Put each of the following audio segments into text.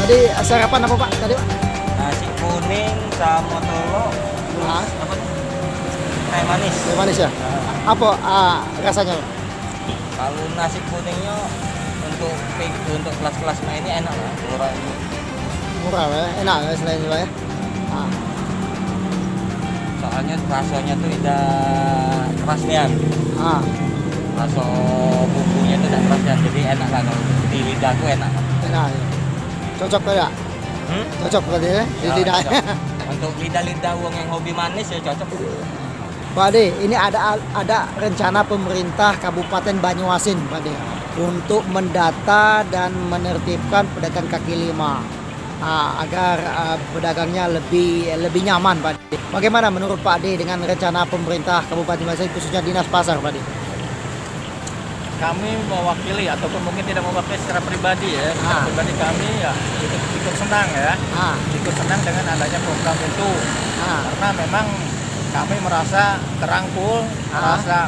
Tadi sarapan apa Pak? Tadi Pak? Nasi kuning sama telur, Ah, apa nih? Teh manis. teh manis ya? Apa rasanya Pak? Kalau nasi kuningnya untuk kelas-kelas ini enak lah, murah ini. Murah ya? Enak ya selain itu Pak ya? Ah, Soalnya rasanya tuh tidak keras nian. ah, Rasa bumbunya tuh tidak keras nian, jadi enak lah kalau di lidahku enak. enak ya. Cocok tidak? Cocok berarti ya? Di Ya, lidah. cocok. Untuk lidah-lidah wong yang hobi manis ya cocok. Pak Ade, ini ada rencana pemerintah Kabupaten Banyuasin, Pak Ade, untuk mendata dan menertibkan pedagang kaki lima agar pedagangnya lebih nyaman, Pak Ade. Bagaimana menurut Pak Ade dengan rencana pemerintah Kabupaten Banyuasin khususnya Dinas Pasar, Pak Ade? Kami mewakili ataupun mungkin tidak mewakili secara pribadi ya. Secara pribadi kami ya ikut senang ya. Ikut senang dengan adanya program itu. Karena memang kami merasa terangkul,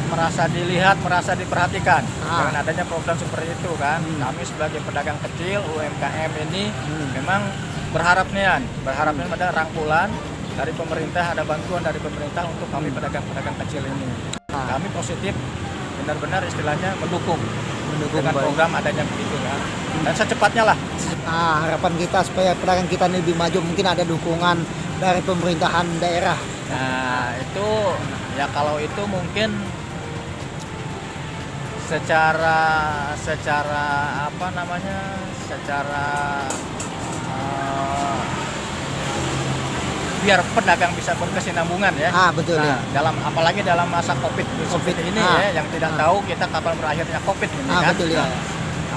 merasa dilihat, merasa diperhatikan dengan adanya program seperti itu kan. Kami sebagai pedagang kecil UMKM ini memang berharapnya ada rangkulan dari pemerintah, ada bantuan dari pemerintah untuk kami pedagang-pedagang kecil ini. Kami positif, benar-benar istilahnya mendukung dengan program adanya begitu kan. Dan secepatnya lah. Harapan kita supaya pedagang kita ini lebih maju, mungkin ada dukungan dari pemerintahan daerah. Nah itu ya kalau itu mungkin secara apa namanya biar pedagang bisa berkesinambungan ya. Betul ya. Apalagi dalam masa COVID ini ya, yang tidak tahu kita kapan berakhirnya COVID ini kan. Betul ya.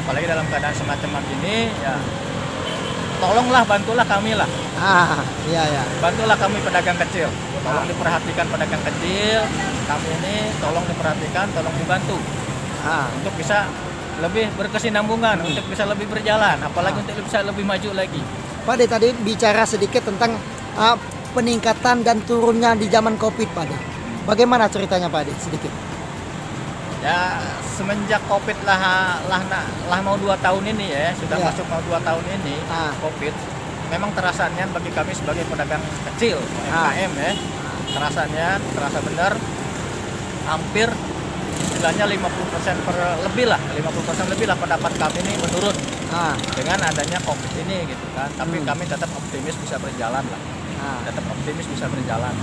Apalagi dalam keadaan semacam ini ya. Tolonglah, bantulah kami lah. Iya ya. Bantulah kami pedagang kecil. Tolong diperhatikan pedagang kecil. Kami ini tolong diperhatikan, tolong dibantu. Untuk bisa lebih berkesinambungan, untuk bisa lebih berjalan, apalagi untuk bisa lebih maju lagi. Pak Ade tadi bicara sedikit tentang peningkatan dan turunnya di zaman Covid, Pak Ade. Bagaimana ceritanya Pak Ade sedikit? Ya semenjak Covid lah mau 2 tahun ini ya, sudah masuk mau 2 tahun ini Covid. Memang terasanya bagi kami sebagai pedagang kecil UMKM ya, terasa benar hampir istilahnya 50% lebih lah pendapat kami ini menurun dengan adanya Covid ini gitu kan. Tapi kami tetap optimis bisa berjalan lah. Tetap optimis bisa berjalan.